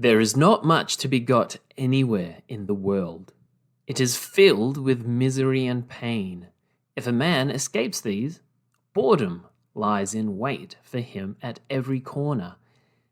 There is not much to be got anywhere in the world. It is filled with misery and pain. If a man escapes these, boredom lies in wait for him at every corner.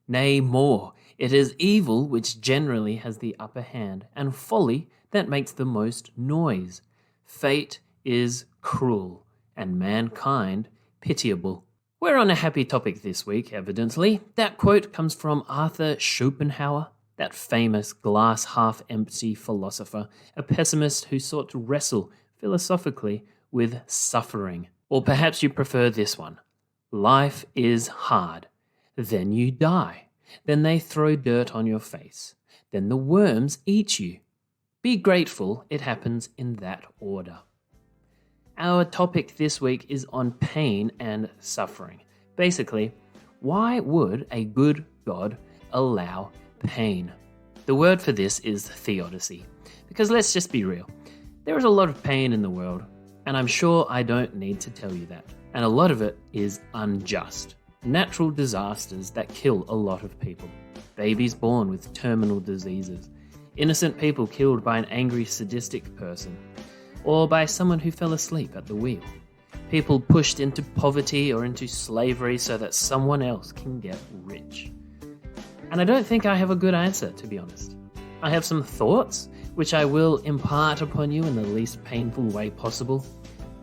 Nay, more, it is evil which generally has the upper hand, and folly that makes the most noise. Fate is cruel, and mankind pitiable. We're on a happy topic this week, evidently. That quote comes from Arthur Schopenhauer, that famous glass-half-empty philosopher, a pessimist who sought to wrestle philosophically with suffering. Or perhaps you prefer this one. Life is hard. Then you die. Then they throw dirt on your face. Then the worms eat you. Be grateful it happens in that order. Our topic this week is on pain and suffering. Basically, why would a good God allow pain? The word for this is Theodicy. Because let's just be real. There is a lot of pain in the world, and I'm sure I don't need to tell you that. And a lot of it is unjust. Natural disasters that kill a lot of people. Babies born with terminal diseases. Innocent people killed by an angry, sadistic person. Or by someone who fell asleep at the wheel. People pushed into poverty or into slavery so that someone else can get rich. And I don't think I have a good answer, to be honest. I have some thoughts, which I will impart upon you in the least painful way possible.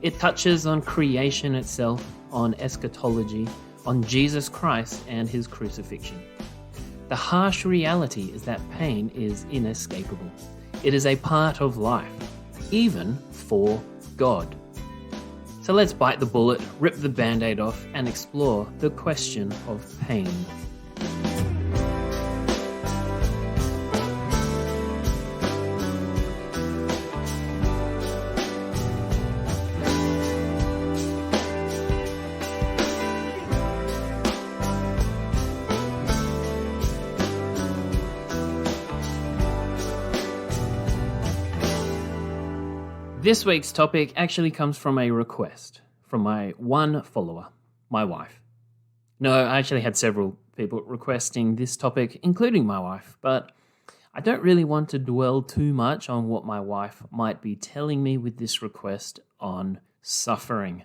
It touches on creation itself, on eschatology, on Jesus Christ and his crucifixion. The harsh reality is that pain is inescapable. It is a part of life, even for God. So let's bite the bullet, rip the band-aid off, and explore the question of pain. This week's topic actually comes from a request from my one follower, my wife. No, I actually had several people requesting this topic, including my wife, but I don't really want to dwell too much on what my wife might be telling me with this request on suffering.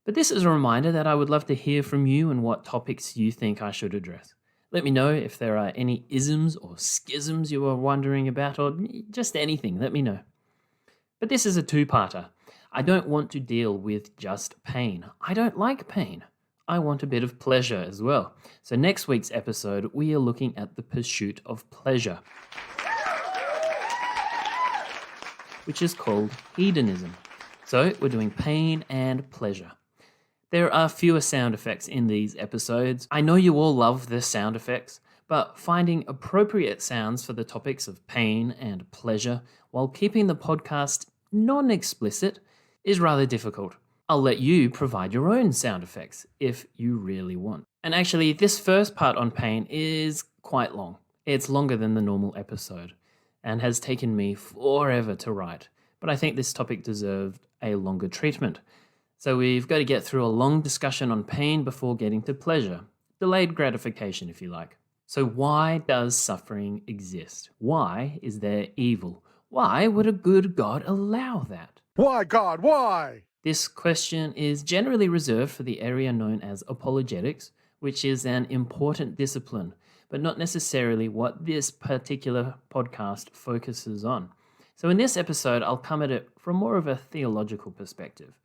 But this is a reminder that I would love to hear from you and what topics you think I should address. Let me know if there are any isms or schisms you are wondering about, or just anything, let me know. But this is a two-parter. I don't want to deal with just pain. I don't like pain. I want a bit of pleasure as well. So next week's episode, we are looking at the pursuit of pleasure, which is called hedonism. So we're doing pain and pleasure. There are fewer sound effects in these episodes. I know you all love the sound effects, but finding appropriate sounds for the topics of pain and pleasure while keeping the podcast non-explicit is rather difficult. I'll let you provide your own sound effects if you really want. And actually, this first part on pain is quite long. It's longer than the normal episode and has taken me forever to write. But I think this topic deserved a longer treatment. So we've got to get through a long discussion on pain before getting to pleasure. Delayed gratification, if you like. So why does suffering exist? Why is there evil? Why would a good God allow that? Why, God, why? This question is generally reserved for the area known as apologetics, which is an important discipline, but not necessarily what this particular podcast focuses on. So in this episode, I'll come at it from more of a theological perspective.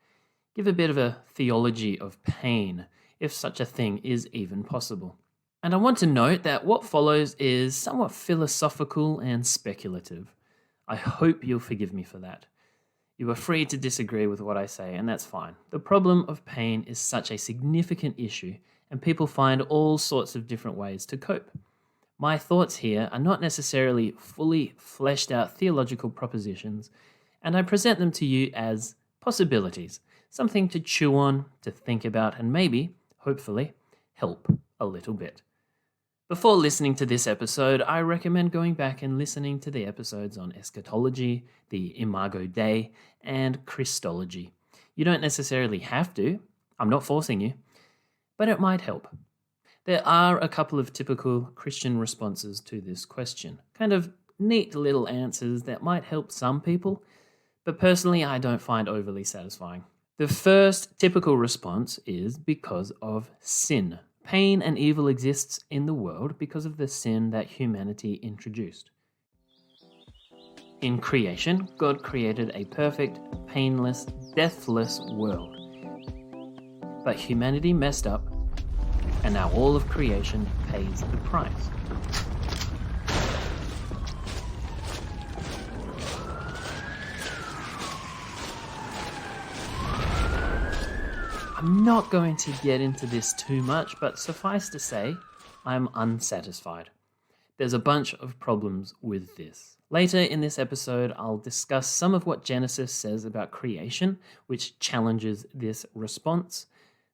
Give a bit of a theology of pain, if such a thing is even possible. And I want to note that what follows is somewhat philosophical and speculative. I hope you'll forgive me for that. You are free to disagree with what I say, and that's fine. The problem of pain is such a significant issue, and people find all sorts of different ways to cope. My thoughts here are not necessarily fully fleshed out theological propositions, and I present them to you as possibilities, something to chew on, to think about, and maybe, hopefully, help a little bit. Before listening to this episode, I recommend going back and listening to the episodes on eschatology, the Imago Dei, and Christology. You don't necessarily have to. I'm not forcing you. But it might help. There are a couple of typical Christian responses to this question, kind of neat little answers that might help some people, but personally I don't find overly satisfying. The first typical response is because of sin. Pain and evil exists in the world because of the sin that humanity introduced. In creation, God created a perfect, painless, deathless world. But humanity messed up, and now all of creation pays the price. I'm not going to get into this too much, but suffice to say, I'm unsatisfied. There's a bunch of problems with this. Later in this episode, I'll discuss some of what Genesis says about creation, which challenges this response.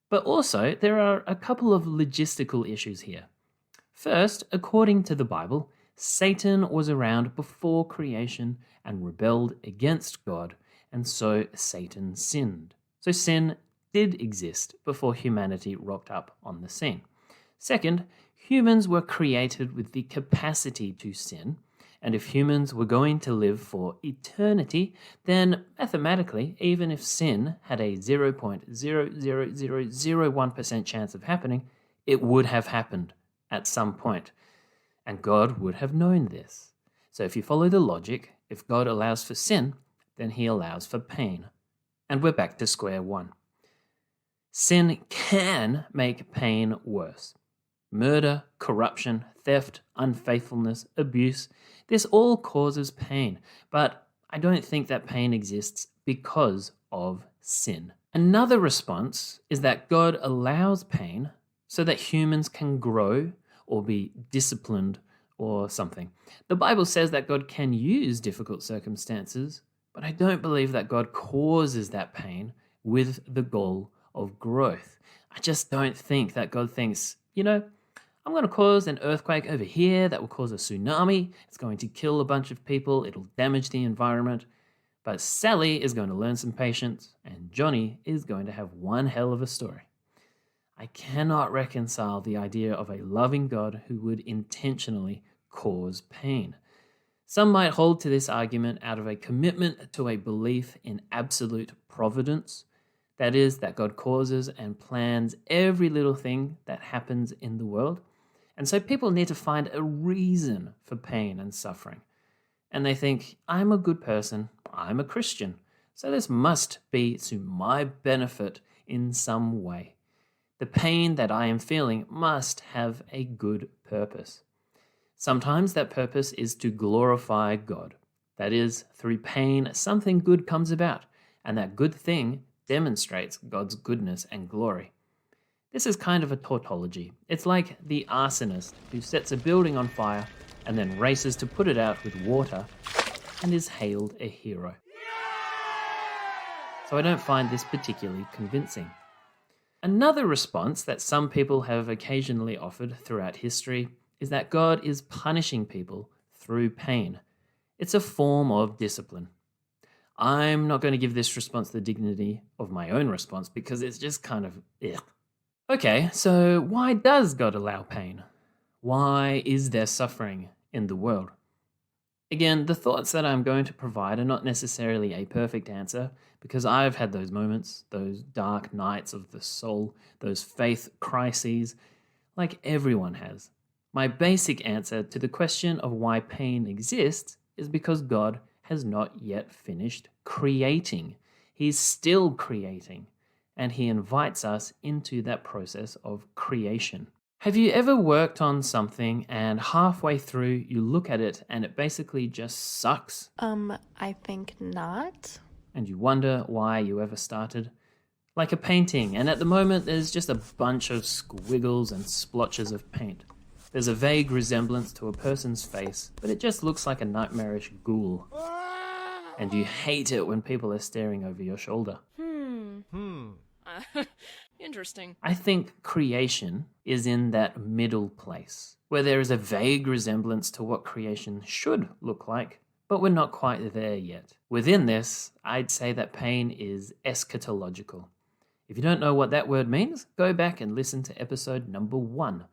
But also, there are a couple of logistical issues here. First, according to the Bible, Satan was around before creation and rebelled against God, and so Satan sinned. So sin did exist before humanity rocked up on the scene. Second, humans were created with the capacity to sin, and if humans were going to live for eternity, then mathematically, even if sin had a 0.00001% chance of happening, it would have happened at some point, and God would have known this. So if you follow the logic, if God allows for sin, then he allows for pain. And we're back to square one. Sin can make pain worse. Murder, corruption, theft, unfaithfulness, abuse, this all causes pain, but I don't think that pain exists because of sin. Another response is that God allows pain so that humans can grow or be disciplined or something. The Bible says that God can use difficult circumstances, but I don't believe that God causes that pain with the goal of growth. I just don't think that God thinks, I'm going to cause an earthquake over here that will cause a tsunami. It's going to kill a bunch of people. It'll damage the environment. But Sally is going to learn some patience, and Johnny is going to have one hell of a story. I cannot reconcile the idea of a loving God who would intentionally cause pain. Some might hold to this argument out of a commitment to a belief in absolute providence. That is, that God causes and plans every little thing that happens in the world. And so people need to find a reason for pain and suffering. And they think, I'm a good person, I'm a Christian, so this must be to my benefit in some way. The pain that I am feeling must have a good purpose. Sometimes that purpose is to glorify God. That is, through pain, something good comes about, and that good thing demonstrates God's goodness and glory. This is kind of a tautology. It's like the arsonist who sets a building on fire and then races to put it out with water and is hailed a hero. So I don't find this particularly convincing. Another response that some people have occasionally offered throughout history is that God is punishing people through pain. It's a form of discipline. I'm not going to give this response the dignity of my own response because it's just kind of ugh. Okay, so why does God allow pain? Why is there suffering in the world? Again, the thoughts that I'm going to provide are not necessarily a perfect answer because I've had those moments, those dark nights of the soul, those faith crises, like everyone has. My basic answer to the question of why pain exists is because God has not yet finished creating. He's still creating, and he invites us into that process of creation. Have you ever worked on something and halfway through you look at it and it basically just sucks? I think not. And you wonder why you ever started? Like a painting, and at the moment there's just a bunch of squiggles and splotches of paint. There's a vague resemblance to a person's face, but it just looks like a nightmarish ghoul. And you hate it when people are staring over your shoulder. Interesting. I think creation is in that middle place, where there is a vague resemblance to what creation should look like, but we're not quite there yet. Within this, I'd say that pain is eschatological. If you don't know what that word means, go back and listen to episode number 1.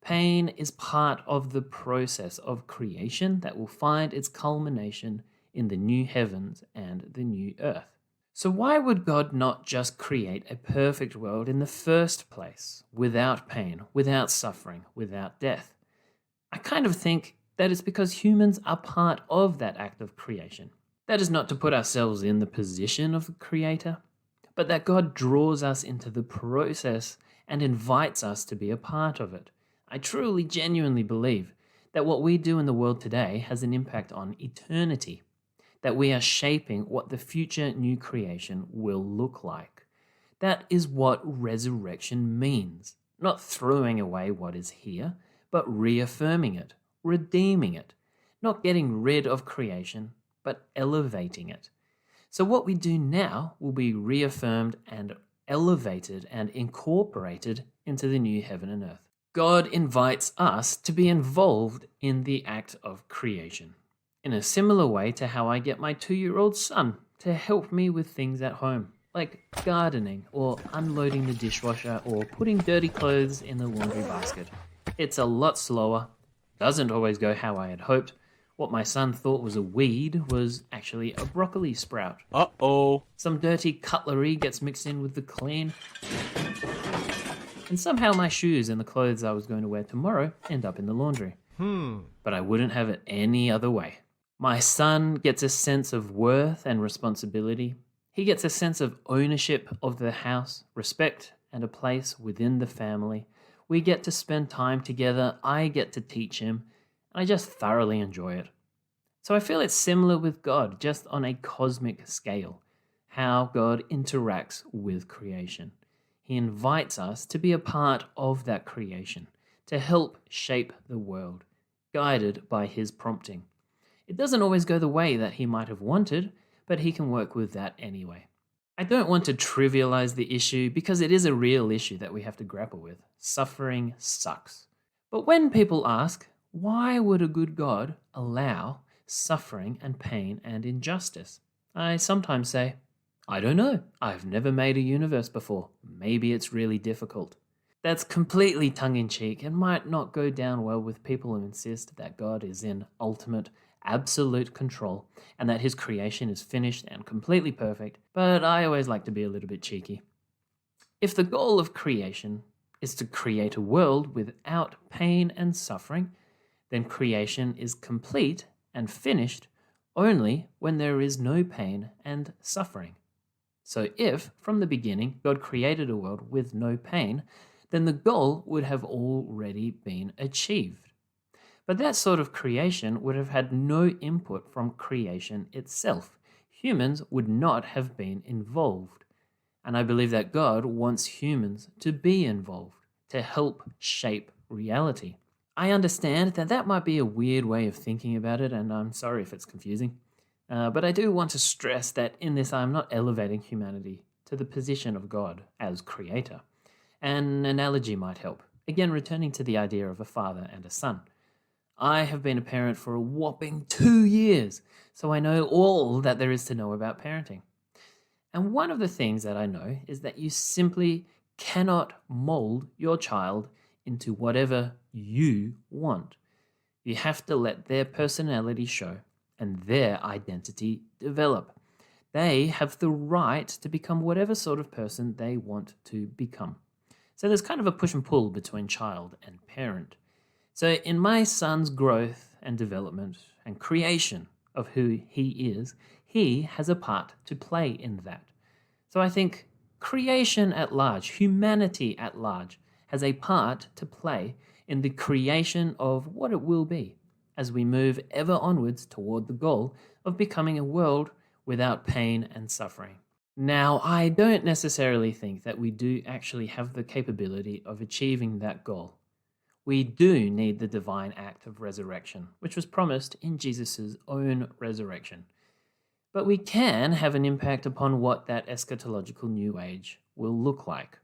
Pain is part of the process of creation that will find its culmination in the new heavens and the new earth. So why would God not just create a perfect world in the first place, without pain, without suffering, without death? I kind of think that it's because humans are part of that act of creation. That is not to put ourselves in the position of the Creator, but that God draws us into the process and invites us to be a part of it. I truly, genuinely believe that what we do in the world today has an impact on eternity, that we are shaping what the future new creation will look like. That is what resurrection means, not throwing away what is here, but reaffirming it, redeeming it, not getting rid of creation, but elevating it. So what we do now will be reaffirmed and elevated and incorporated into the new heaven and earth. God invites us to be involved in the act of creation, in a similar way to how I get my 2-year-old son to help me with things at home, like gardening or unloading the dishwasher or putting dirty clothes in the laundry basket. It's a lot slower, doesn't always go how I had hoped. What my son thought was a weed was actually a broccoli sprout. Uh-oh. Some dirty cutlery gets mixed in with the clean. And somehow my shoes and the clothes I was going to wear tomorrow end up in the laundry. But I wouldn't have it any other way. My son gets a sense of worth and responsibility. He gets a sense of ownership of the house, respect, and a place within the family. We get to spend time together. I get to teach him. And I just thoroughly enjoy it. So I feel it's similar with God, just on a cosmic scale, how God interacts with creation. He invites us to be a part of that creation, to help shape the world, guided by his prompting. It doesn't always go the way that he might have wanted, but he can work with that anyway. I don't want to trivialize the issue because it is a real issue that we have to grapple with. Suffering sucks. But when people ask, why would a good God allow suffering and pain and injustice? I sometimes say, I don't know. I've never made a universe before. Maybe it's really difficult. That's completely tongue-in-cheek and might not go down well with people who insist that God is in ultimate, absolute control and that his creation is finished and completely perfect, but I always like to be a little bit cheeky. If the goal of creation is to create a world without pain and suffering, then creation is complete and finished only when there is no pain and suffering. So if, from the beginning, God created a world with no pain, then the goal would have already been achieved. But that sort of creation would have had no input from creation itself. Humans would not have been involved. And I believe that God wants humans to be involved, to help shape reality. I understand that that might be a weird way of thinking about it, and I'm sorry if it's confusing. But I do want to stress that in this I'm not elevating humanity to the position of God as creator. An analogy might help. Again, returning to the idea of a father and a son. I have been a parent for a whopping 2 years, so I know all that there is to know about parenting. And one of the things that I know is that you simply cannot mold your child into whatever you want. You have to let their personality show and their identity develop. They have the right to become whatever sort of person they want to become. So there's kind of a push and pull between child and parent. So in my son's growth and development and creation of who he is, he has a part to play in that. So I think creation at large, humanity at large, has a part to play in the creation of what it will be as we move ever onwards toward the goal of becoming a world without pain and suffering. Now, I don't necessarily think that we do actually have the capability of achieving that goal. We do need the divine act of resurrection, which was promised in Jesus' own resurrection. But we can have an impact upon what that eschatological new age will look like.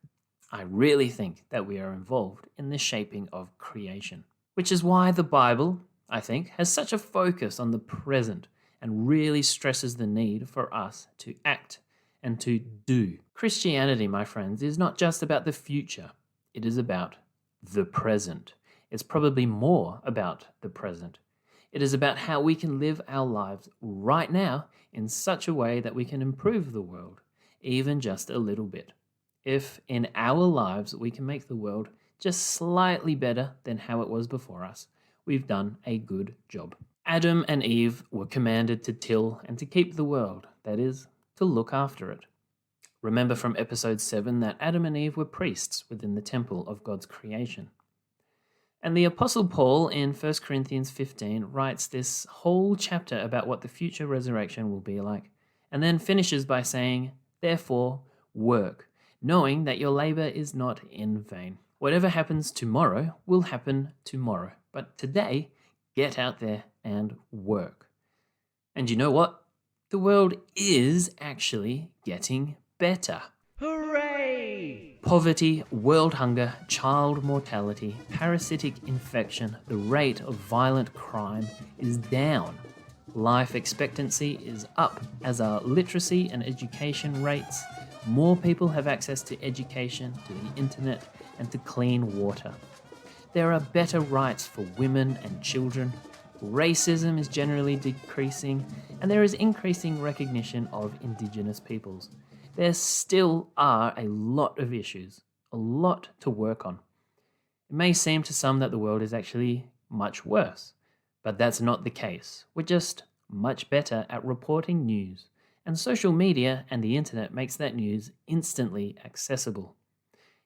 I really think that we are involved in the shaping of creation, which is why the Bible, I think, has such a focus on the present and really stresses the need for us to act and to do. Christianity, my friends, is not just about the future. It is about the present. It's probably more about the present. It is about how we can live our lives right now in such a way that we can improve the world, even just a little bit. If in our lives we can make the world just slightly better than how it was before us, we've done a good job. Adam and Eve were commanded to till and to keep the world, that is, to look after it. Remember from episode 7 that Adam and Eve were priests within the temple of God's creation. And the Apostle Paul in 1 Corinthians 15 writes this whole chapter about what the future resurrection will be like, and then finishes by saying, "Therefore, work, knowing that your labor is not in vain." Whatever happens tomorrow will happen tomorrow, but today, get out there and work. And you know what? The world is actually getting better. Hooray! Poverty, world hunger, child mortality, parasitic infection, the rate of violent crime is down. Life expectancy is up, as are literacy and education rates. More people have access to education, to the internet, and to clean water. There are better rights for women and children. Racism is generally decreasing, and there is increasing recognition of Indigenous peoples. There still are a lot of issues, a lot to work on. It may seem to some that the world is actually much worse, but that's not the case. We're just much better at reporting news, and social media and the internet makes that news instantly accessible.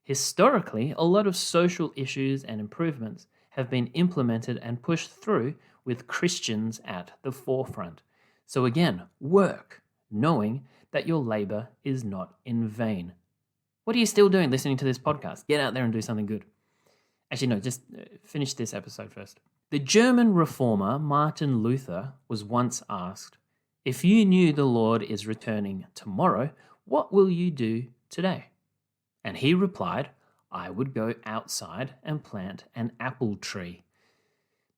Historically, a lot of social issues and improvements have been implemented and pushed through with Christians at the forefront. So again, work, knowing that your labor is not in vain. What are you still doing listening to this podcast? Get out there and do something good. Actually, no, just finish this episode first. The German reformer Martin Luther was once asked, "If you knew the Lord is returning tomorrow, what will you do today?" And he replied, "I would go outside and plant an apple tree."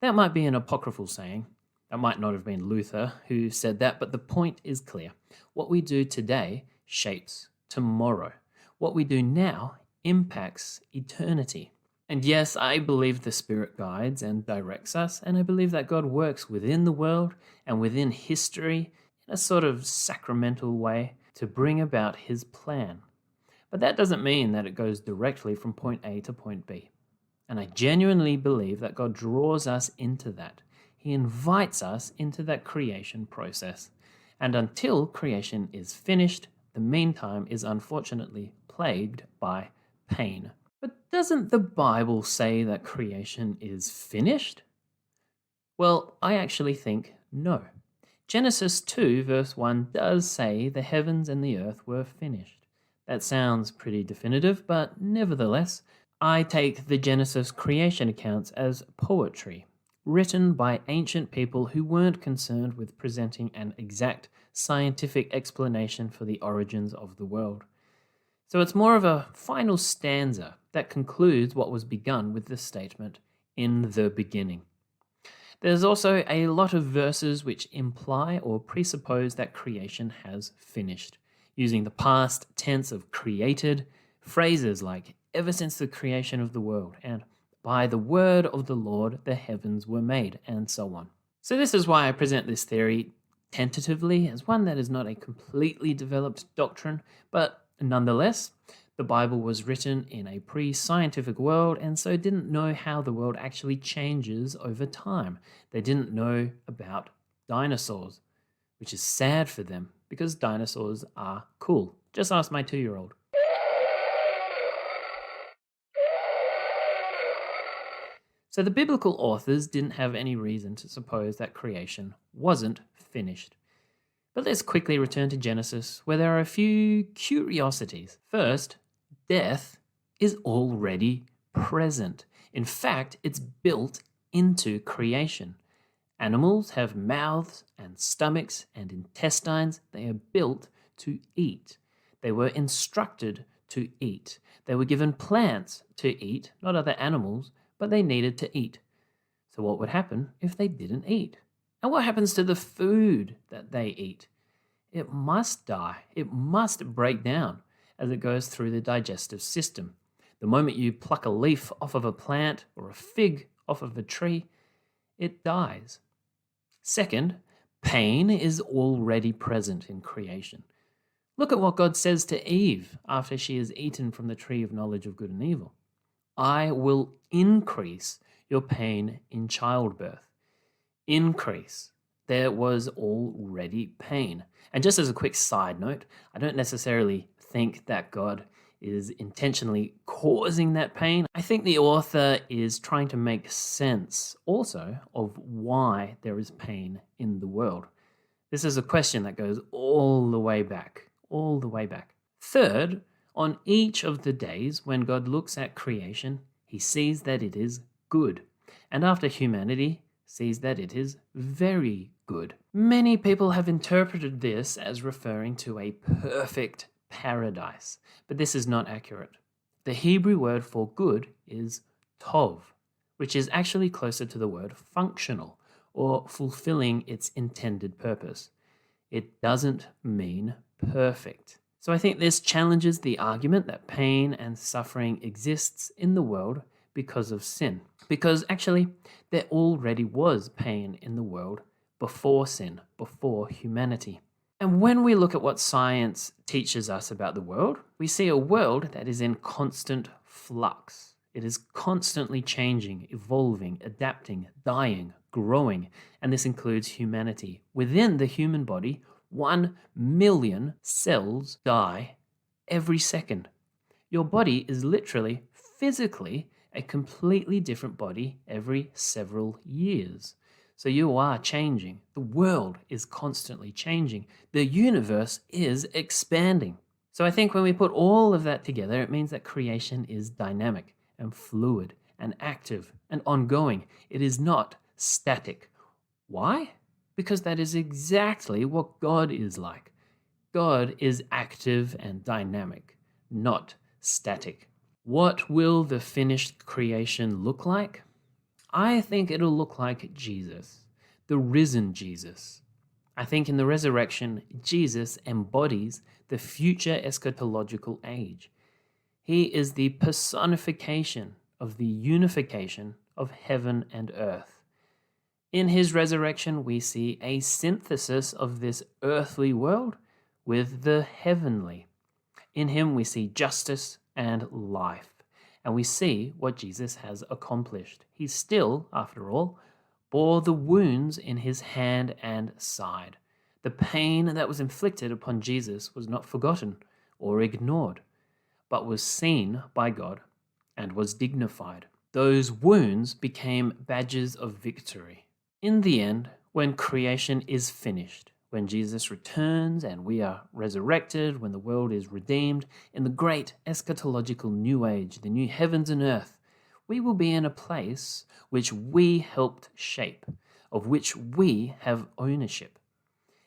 That might be an apocryphal saying. That might not have been Luther who said that, but the point is clear. What we do today shapes tomorrow. What we do now impacts eternity. And yes, I believe the Spirit guides and directs us, and I believe that God works within the world and within history in a sort of sacramental way to bring about his plan. But that doesn't mean that it goes directly from point A to point B. And I genuinely believe that God draws us into that. He invites us into that creation process. And until creation is finished, the meantime is unfortunately plagued by pain. But doesn't the Bible say that creation is finished? Well, I actually think no. Genesis 2 verse 1 does say the heavens and the earth were finished. That sounds pretty definitive, but nevertheless, I take the Genesis creation accounts as poetry, written by ancient people who weren't concerned with presenting an exact scientific explanation for the origins of the world. So it's more of a final stanza that concludes what was begun with the statement, "in the beginning." There's also a lot of verses which imply or presuppose that creation has finished, using the past tense of created, phrases like "ever since the creation of the world" and "by the word of the Lord the heavens were made," and so on. So this is why I present this theory tentatively as one that is not a completely developed doctrine, but nonetheless, the Bible was written in a pre-scientific world and so didn't know how the world actually changes over time. They didn't know about dinosaurs, which is sad for them because dinosaurs are cool. Just ask my 2-year-old. So the biblical authors didn't have any reason to suppose that creation wasn't finished. But let's quickly return to Genesis, where there are a few curiosities. First, death is already present. In fact, it's built into creation. Animals have mouths and stomachs and intestines. They are built to eat. They were instructed to eat. They were given plants to eat, not other animals, but they needed to eat. So what would happen if they didn't eat? And what happens to the food that they eat? It must die. It must break down as it goes through the digestive system. The moment you pluck a leaf off of a plant or a fig off of a tree, it dies. Second, pain is already present in creation. Look at what God says to Eve after she has eaten from the tree of knowledge of good and evil. I will increase your pain in childbirth. Increase. There was already pain. And just as a quick side note, I don't necessarily think that God is intentionally causing that pain. I think the author is trying to make sense also of why there is pain in the world. This is a question that goes all the way back. Third, on each of the days when God looks at creation, he sees that it is good. And after humanity sees that it is very good. Many people have interpreted this as referring to a perfect paradise, but this is not accurate. The Hebrew word for good is tov, which is actually closer to the word functional, or fulfilling its intended purpose. It doesn't mean perfect. So I think this challenges the argument that pain and suffering exists in the world because of sin. Because actually, there already was pain in the world before sin, before humanity. And when we look at what science teaches us about the world, we see a world that is in constant flux. It is constantly changing, evolving, adapting, dying, growing, and this includes humanity. Within the human body, 1 million cells die every second. Your body is literally, physically, a completely different body every several years. So you are changing. The world is constantly changing. The universe is expanding. So I think when we put all of that together, it means that creation is dynamic and fluid and active and ongoing. It is not static. Why? Because that is exactly what God is like. God is active and dynamic, not static. What will the finished creation look like? I think it'll look like Jesus, the risen Jesus. I think in the resurrection, Jesus embodies the future eschatological age. He is the personification of the unification of heaven and earth. In his resurrection, we see a synthesis of this earthly world with the heavenly. In him, we see justice and life, and we see what Jesus has accomplished. He still, after all, bore the wounds in his hand and side. The pain that was inflicted upon Jesus was not forgotten or ignored, but was seen by God and was dignified. Those wounds became badges of victory. In the end, when creation is finished, when Jesus returns and we are resurrected, when the world is redeemed, in the great eschatological new age, the new heavens and earth, we will be in a place which we helped shape, of which we have ownership.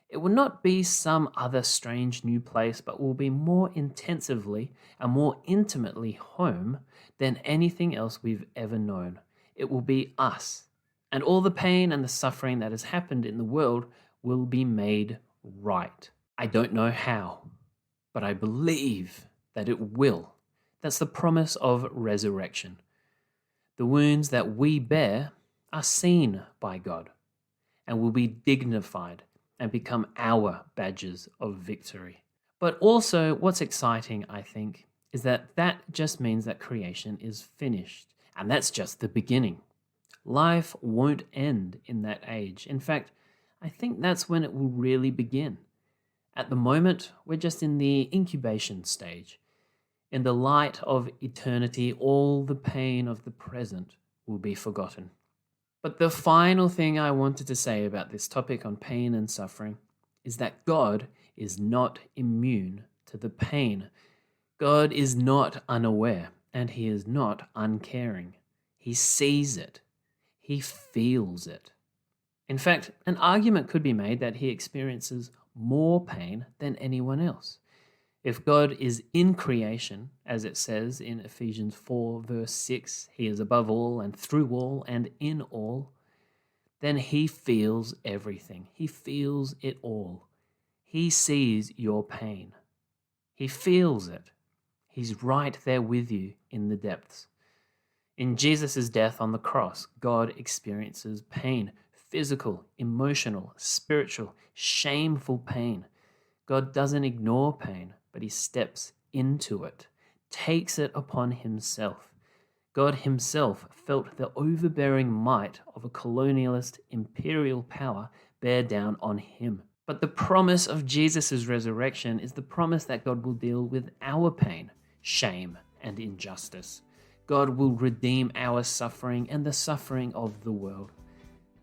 It will not be some other strange new place, but will be more intensively and more intimately home than anything else we've ever known. It will be us. And all the pain and the suffering that has happened in the world will be made right. I don't know how, but I believe that it will. That's the promise of resurrection. The wounds that we bear are seen by God and will be dignified and become our badges of victory. But also, what's exciting, I think, is that just means that creation is finished, and that's just the beginning. Life won't end in that age. In fact, I think that's when it will really begin. At the moment, we're just in the incubation stage. In the light of eternity, all the pain of the present will be forgotten. But the final thing I wanted to say about this topic on pain and suffering is that God is not immune to the pain. God is not unaware, and he is not uncaring. He sees it. He feels it. In fact, an argument could be made that he experiences more pain than anyone else. If God is in creation, as it says in Ephesians 4 verse 6, he is above all and through all and in all, then he feels everything. He feels it all. He sees your pain. He feels it. He's right there with you in the depths. In Jesus' death on the cross, God experiences pain, physical, emotional, spiritual, shameful pain. God doesn't ignore pain, but he steps into it, takes it upon himself. God himself felt the overbearing might of a colonialist imperial power bear down on him. But the promise of Jesus' resurrection is the promise that God will deal with our pain, shame, and injustice. God will redeem our suffering and the suffering of the world.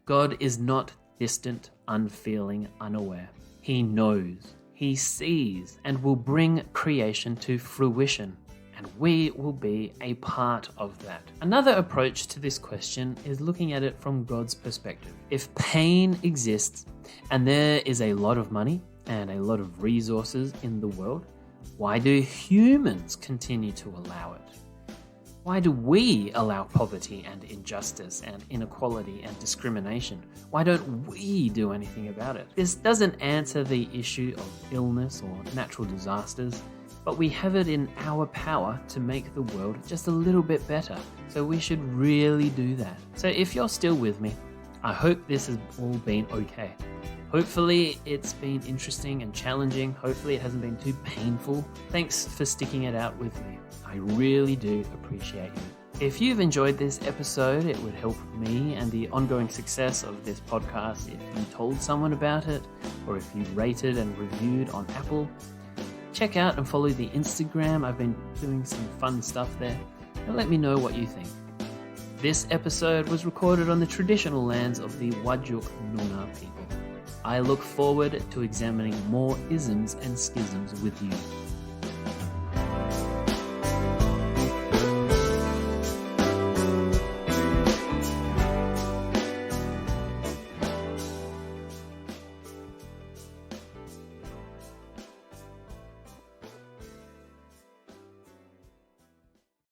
God is not distant, unfeeling, unaware. He knows, he sees, and will bring creation to fruition. And we will be a part of that. Another approach to this question is looking at it from God's perspective. If pain exists and there is a lot of money and a lot of resources in the world, why do humans continue to allow it? Why do we allow poverty and injustice and inequality and discrimination? Why don't we do anything about it? This doesn't answer the issue of illness or natural disasters, but we have it in our power to make the world just a little bit better. So we should really do that. So if you're still with me, I hope this has all been okay. Hopefully it's been interesting and challenging. Hopefully it hasn't been too painful. Thanks for sticking it out with me. I really do appreciate you. If you've enjoyed this episode, it would help me and the ongoing success of this podcast if you told someone about it, or if you rated and reviewed on Apple. Check out and follow the Instagram. I've been doing some fun stuff there. And let me know what you think. This episode was recorded on the traditional lands of the Whadjuk Noongar people. I look forward to examining more isms and schisms with you.